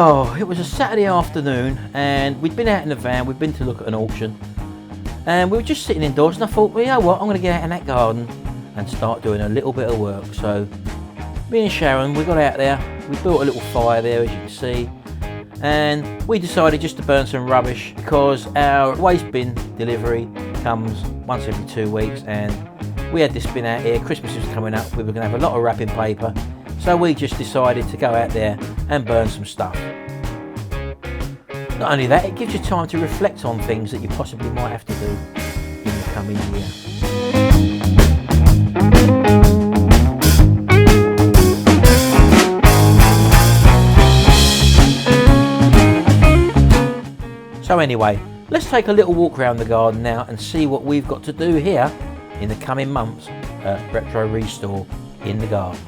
Oh, it was a Saturday afternoon and we'd been out in the van, we'd been to look at an auction and we were just sitting indoors and I thought, well, you know what, I'm going to get out in that garden and start doing a little bit of work. So me and Sharon, we got out there, we built a little fire there as you can see, and we decided just to burn some rubbish because our waste bin delivery comes once every 2 weeks and we had this bin out here, Christmas was coming up, we were going to have a lot of wrapping paper, so we just decided to go out there and burn some stuff. Not only that, it gives you time to reflect on things that you possibly might have to do in the coming year. So anyway, let's take a little walk around the garden now and see what we've got to do here in the coming months at Retro Restore in the garden.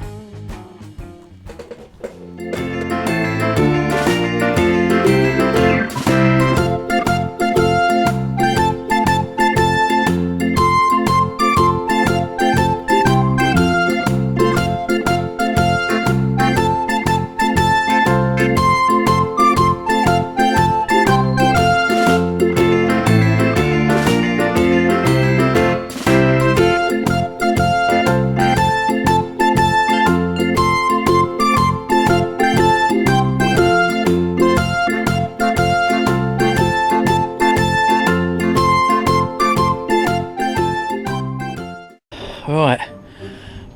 Right,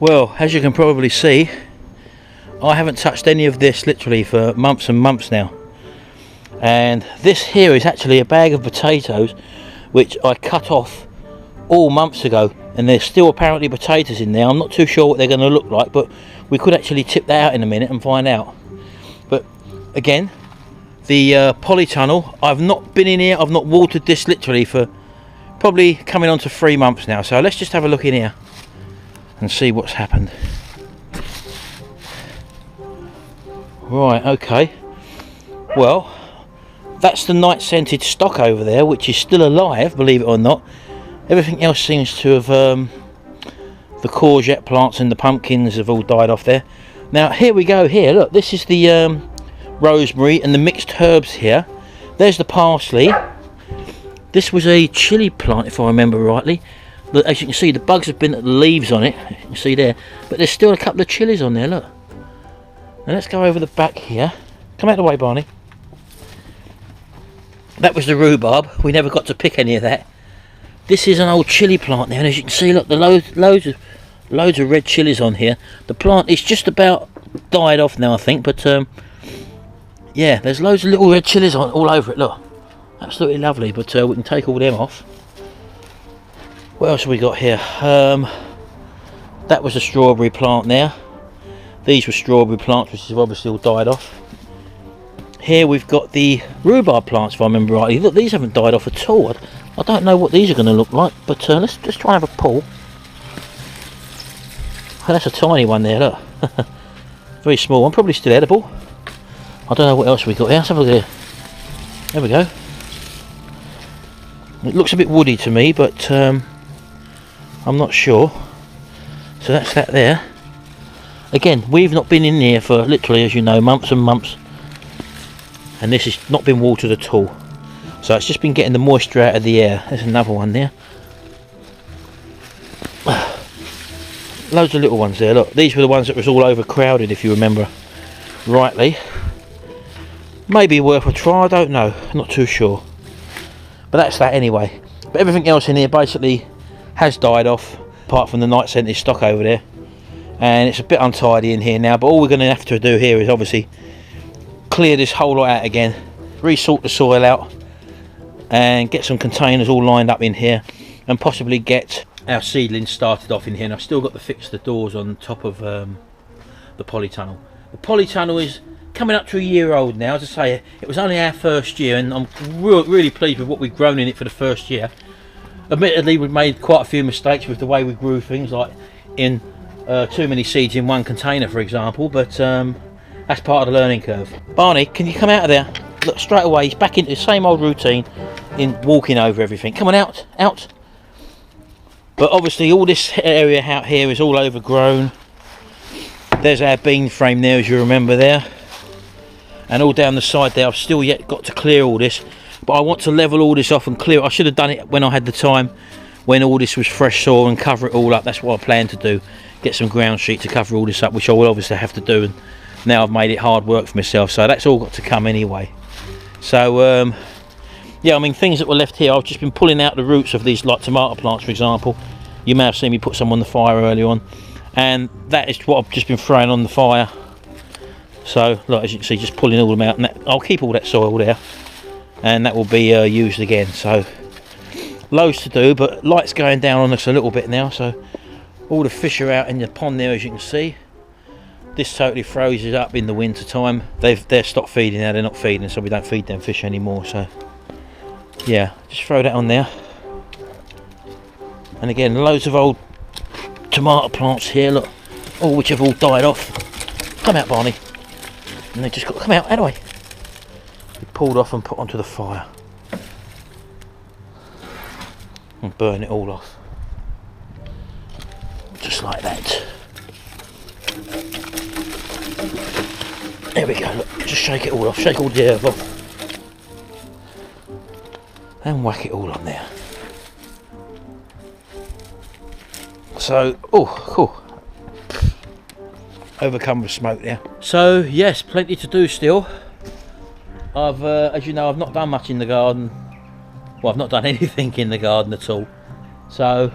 well, as you can probably see, I haven't touched any of this literally for months and months now. And this here is actually a bag of potatoes which I cut off all months ago, and there's still apparently potatoes in there. I'm not too sure what they're going to look like, but we could actually tip that out in a minute and find out. But again, the polytunnel, I've not been in here, I've not watered this literally for probably coming on to 3 months now. So let's just have a look in here and see what's happened. Right, okay. Well, that's the night scented stock over there, which is still alive, believe it or not. Everything else seems to have, the courgette plants and the pumpkins have all died off there. Now here we go here, look, this is the rosemary and the mixed herbs here. There's the parsley. This was a chilli plant if I remember rightly. As you can see, the bugs have been at the leaves on it, you can see there, but there's still a couple of chilies on there, look. Now let's go over the back here. Come out of the way, Barney. That was the rhubarb, we never got to pick any of that. This is an old chilli plant there, and as you can see, look, the loads of red chilies on here. The plant is just about died off now, I think, but yeah, there's loads of little red chilies on all over it, look. Absolutely lovely, but we can take all them off. What else have we got here? That was a strawberry plant there. These were strawberry plants which have obviously all died off. Here we've got the rhubarb plants if I remember rightly. Look, these haven't died off at all. I don't know what these are going to look like, but let's just try and have a pull. Oh, that's a tiny one there, look. Very small one, probably still edible. I don't know what else we got here. Let's have a look here. There we go. It looks a bit woody to me, but I'm not sure. So that's that there. Again, we've not been in here for literally, as you know, months and months, and this has not been watered at all. So it's just been getting the moisture out of the air. There's another one there. Loads of little ones there. Look, these were the ones that was all overcrowded, if you remember rightly. Maybe worth a try, I don't know. I'm not too sure. But that's that anyway. But everything else in here basically has died off, apart from the night scented stock over there. And it's a bit untidy in here now, but all we're going to have to do here is obviously clear this whole lot out again, re-salt the soil out, and get some containers all lined up in here, and possibly get our seedlings started off in here. And I've still got to fix the doors on top of the polytunnel. The polytunnel is coming up to a year old now. As I say, it was only our first year, and I'm really pleased with what we've grown in it for the first year. Admittedly, we've made quite a few mistakes with the way we grew things, like in too many seeds in one container, for example, but that's part of the learning curve. Barney, can you come out of there? Look, straight away, he's back into the same old routine in walking over everything. Come on, out. But obviously all this area out here is all overgrown. There's our bean frame there, as you remember there. and all down the side there. I've still yet got to clear all this, but I want to level all this off and clear it. I should have done it when I had the time, when all this was fresh soil, and cover it all up. That's what I plan to do, get some ground sheet to cover all this up, which I will obviously have to do, and now I've made it hard work for myself, so that's all got to come anyway. So yeah, I mean, things that were left here, I've just been pulling out the roots of these, like tomato plants, for example. You may have seen me put some on the fire earlier on, and that is what I've just been throwing on the fire. So, like, as you can see, just pulling all them out, and that, I'll keep all that soil there, and that will be used again. So, loads to do, but light's going down on us a little bit now, so all the fish are out in the pond there, as you can see. This totally freezes up in the winter time. They're stopped feeding now, they're not feeding, so we don't feed them fish anymore. So yeah, just throw that on there. And again, loads of old tomato plants here, look, all which have all died off. Come out, Barney. And they just got, come out, how do I? Be pulled off and put onto the fire. And burn it all off. Just like that. There we go, look, just shake it all off, shake all the earth off. And whack it all on there. So, oh, cool. Overcome with smoke there. So, yes, plenty to do still. I've, as you know, I've not done much in the garden. Well, I've not done anything in the garden at all. So,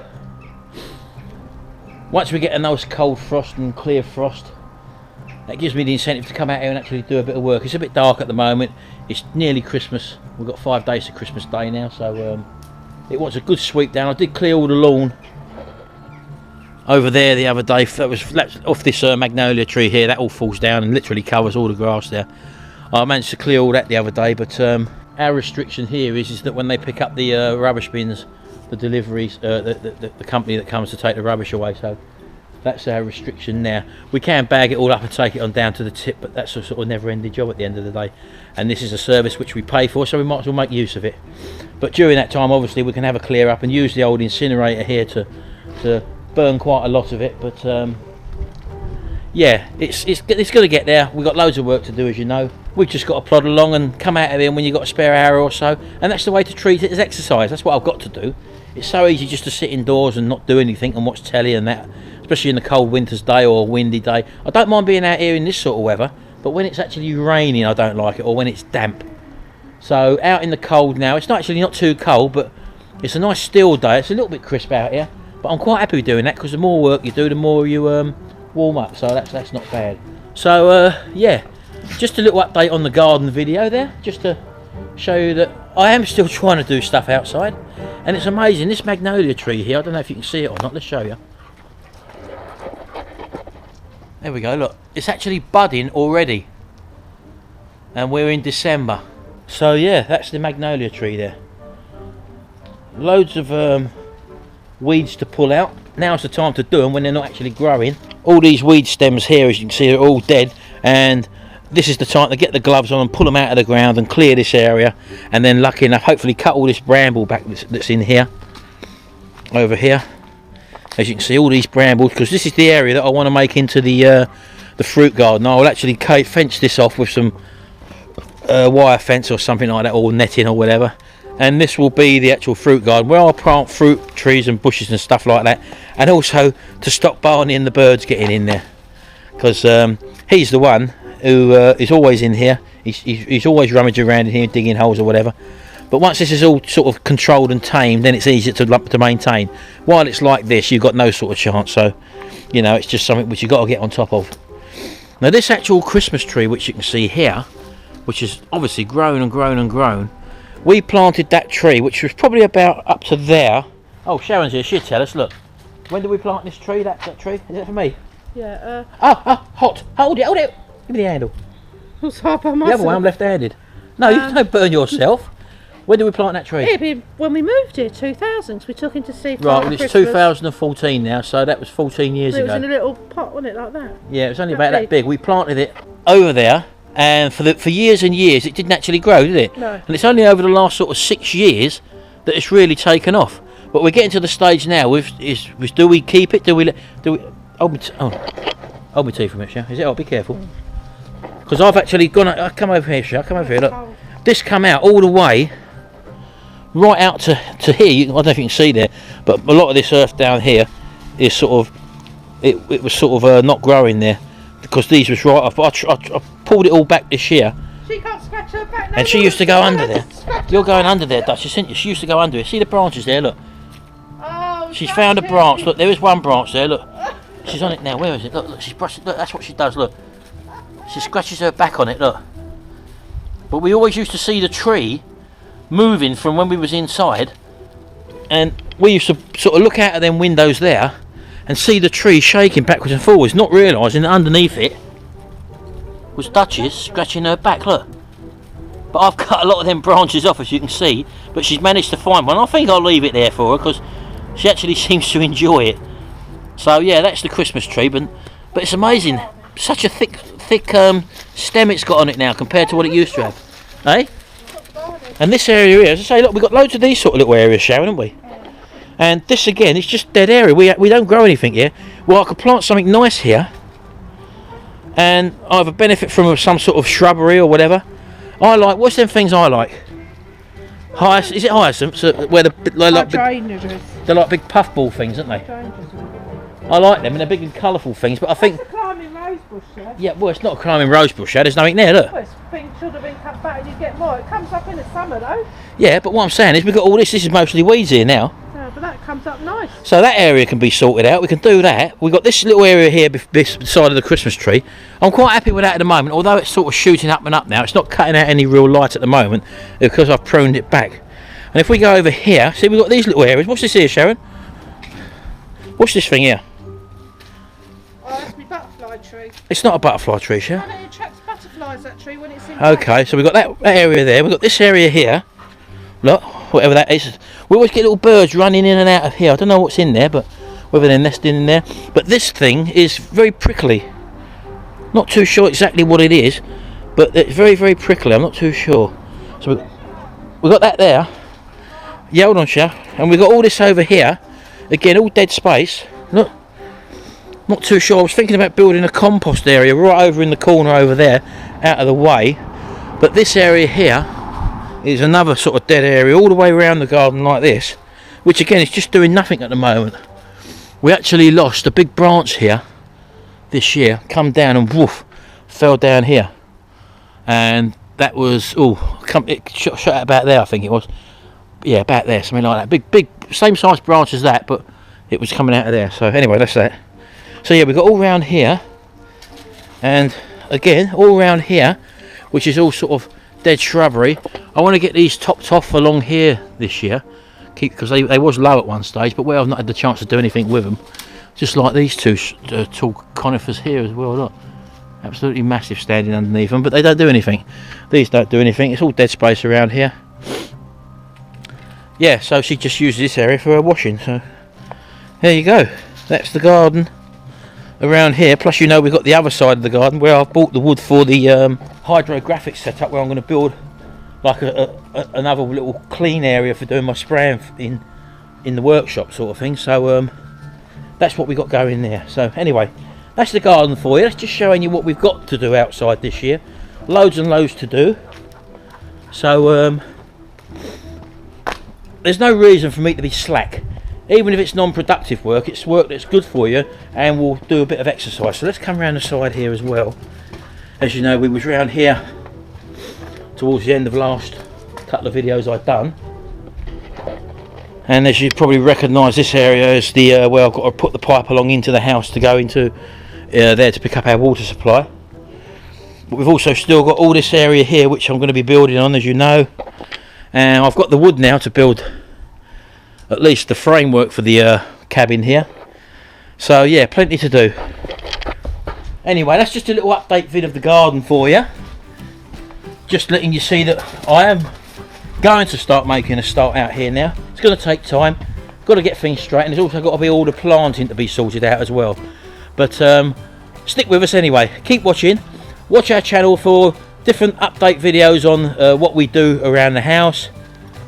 once we get a nice cold frost and clear frost, that gives me the incentive to come out here and actually do a bit of work. It's a bit dark at the moment. It's nearly Christmas. We've got 5 days to Christmas Day now, so it wants a good sweep down. I did clear all the lawn over there the other day. That was off this magnolia tree here. That all falls down and literally covers all the grass there. I managed to clear all that the other day, but our restriction here is that when they pick up the rubbish bins, the deliveries, the company that comes to take the rubbish away, so that's our restriction now. We can bag it all up and take it on down to the tip, but that's a sort of never-ending job at the end of the day. And this is a service which we pay for, so we might as well make use of it. But during that time, obviously, we can have a clear up and use the old incinerator here to burn quite a lot of it. But yeah, it's going to get there. We've got loads of work to do, as you know. We've just got to plod along and come out of here when you've got a spare hour or so. And that's the way to treat it, as exercise. That's what I've got to do. It's so easy just to sit indoors and not do anything and watch telly and that, especially in a cold winter's day or a windy day. I don't mind being out here in this sort of weather, but when it's actually raining I don't like it, or when it's damp. So out in the cold now, it's actually not too cold, but it's a nice still day. It's a little bit crisp out here, but I'm quite happy with doing that, because the more work you do, the more you warm up, so that's not bad. So yeah, just a little update on the garden video there, just to show you that I am still trying to do stuff outside. And it's amazing, this magnolia tree here, I don't know if you can see it or not, let's show you. There we go, look, it's actually budding already. And we're in December. So yeah, that's the magnolia tree there. Loads of weeds to pull out. Now's the time to do them when they're not actually growing. All these weed stems here, as you can see, are all dead. And this is the time to get the gloves on and pull them out of the ground and clear this area, and then lucky enough hopefully cut all this bramble back that's in here, over here. As you can see, all these brambles, because this is the area that I want to make into the fruit garden. I will actually fence this off with some wire fence or something like that, or netting or whatever, and this will be the actual fruit garden where I'll plant fruit trees and bushes and stuff like that, and also to stop Barney and the birds getting in there, because he's the one who is always in here. He's always rummaging around in here, digging holes or whatever. But once this is all sort of controlled and tamed, then it's easier to maintain. While it's like this, you've got no sort of chance. So, you know, it's just something which you've got to get on top of. Now, this actual Christmas tree, which you can see here, which has obviously grown and grown and grown, we planted that tree, which was probably about up to there. Oh, Sharon's here. She'll tell us. Look, when did we plant this tree? That tree? Is that for me? Yeah. Hot. Hold it. Give me the handle. The other one, I'm left-handed. No, you don't burn yourself. When did we plant that tree? It'd be when we moved here, 2000. We took him to see. Right, well, it's 2014 now, so that was 14 years ago. It was in a little pot, wasn't it, like that? Yeah, it was only about that big. We planted it over there, and for years and years, it didn't actually grow, did it? No. And it's only over the last sort of 6 years that it's really taken off. But we're getting to the stage now. Do we keep it? Do we? Hold my teeth for a minute, yeah? Is it? Oh, be careful. because I've actually gone. Come over here, Shell. Come over here. Look, this come out all the way, right out to here. I don't know if you can see there, but a lot of this earth down here is sort of. It was sort of not growing there because these was right off. But I pulled it all back this year. She can't scratch her back now. And she used to go under there. You're going under there, Duchess, isn't you? She used to go under it. See the branches there, look. Oh, She's found a branch. Look, there is one branch there, look. She's on it now. Where is it? Look, she's brushing. Look, that's what she does, look. She scratches her back on it, look. But we always used to see the tree moving from when we was inside. And we used to sort of look out of them windows there and see the tree shaking backwards and forwards, not realising that underneath it was Duchess scratching her back, look. But I've cut a lot of them branches off, as you can see, but she's managed to find one. I think I'll leave it there for her because she actually seems to enjoy it. So yeah, that's the Christmas tree, but it's amazing. Such a thick stem it's got on it now compared to what it used to have. Eh? And this area here, as I say, look, we've got loads of these sort of little areas, Sharon, haven't we? And this again, it's just dead area. We don't grow anything here. Well, I could plant something nice here and either benefit from some sort of shrubbery or whatever. I like, what's them things I like? Is it hyacinths? Where they're like big puffball things, aren't they? I like them, and they're big and colourful things, but I think... That's a climbing rosebush, yeah? Yeah, well, it's not a climbing rosebush, there's nothing there, look. Well, should have been cut back and you get more. It comes up in the summer, though. Yeah, but what I'm saying is we've got all this is mostly weeds here now. Yeah, but that comes up nice. So that area can be sorted out, we can do that. We've got this little area here beside of the Christmas tree. I'm quite happy with that at the moment, although it's sort of shooting up and up now. It's not cutting out any real light at the moment because I've pruned it back. And if we go over here, see we've got these little areas. What's this here, Sharon? What's this thing here? Oh, that's my butterfly tree. It's not a butterfly tree, Sharon. And it attracts butterflies, that tree, when it's in Okay, so we've got that area there. We've got this area here. Look, whatever that is. We always get little birds running in and out of here. I don't know what's in there, but whether they're nesting in there. But this thing is very prickly. Not too sure exactly what it is, but it's very, very prickly. I'm not too sure. So we've got that there. Yeah, hold on, Shell. And we've got all this over here. Again, all dead space. Look. Not too sure. I was thinking about building a compost area right over in the corner over there, out of the way. But this area here is another sort of dead area all the way around the garden like this, which again is just doing nothing at the moment. We actually lost a big branch here this year, come down and woof, fell down here. And that was, it shot out about there, I think it was. Yeah, about there, something like that. Big, same size branch as that, but it was coming out of there. So anyway, that's that. So yeah, we've got all round here, and again all around here, which is all sort of dead shrubbery. I want to get these topped off along here this year, because they was low at one stage, but where I've not had the chance to do anything with them, just like these two tall conifers here as well. Look, absolutely massive standing underneath them, but they don't do anything. These don't do anything. It's all dead space around here. Yeah, so she just uses this area for her washing. So there you go. That's the garden around here. Plus, you know, we've got the other side of the garden where I've bought the wood for the hydrographic setup, where I'm going to build like another little clean area for doing my spraying in the workshop sort of thing. So that's what we got going there. So anyway, that's the garden for you. That's just showing you what we've got to do outside this year. Loads and loads to do. So there's no reason for me to be slack. Even if it's non-productive work, it's work that's good for you, and we'll do a bit of exercise. So let's come around the side here as well. As you know, we was round here towards the end of the last couple of videos I've done. And as you probably recognise, this area is the where I've got to put the pipe along into the house to go into there to pick up our water supply. But we've also still got all this area here which I'm going to be building on, as you know. And I've got the wood now to build at least the framework for the cabin here. So yeah, plenty to do. Anyway, that's just a little update vid of the garden for you. Just letting you see that I am going to start making a start out here now. It's going to take time. Got to get things straight, and there's also got to be all the planting to be sorted out as well. But stick with us anyway. Keep watching. Watch our channel for different update videos on what we do around the house.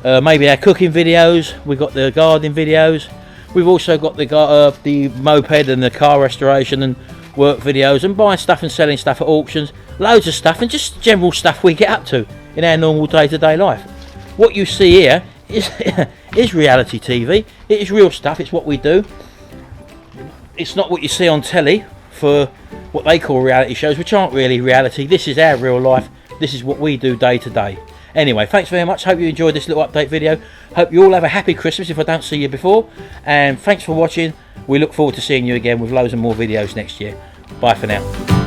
Maybe our cooking videos. We've got the gardening videos. We've also got the moped and the car restoration and work videos, and buying stuff and selling stuff at auctions. loads of stuff, and just general stuff we get up to in our normal day-to-day life. What you see here is reality TV. It is real stuff. It's what we do. It's not what you see on telly for what they call reality shows, which aren't really reality. This is our real life. This is what we do day to day. Anyway, thanks very much. Hope you enjoyed this little update video. Hope you all have a happy Christmas if I don't see you before. And thanks for watching. We look forward to seeing you again with loads of more videos next year. Bye for now.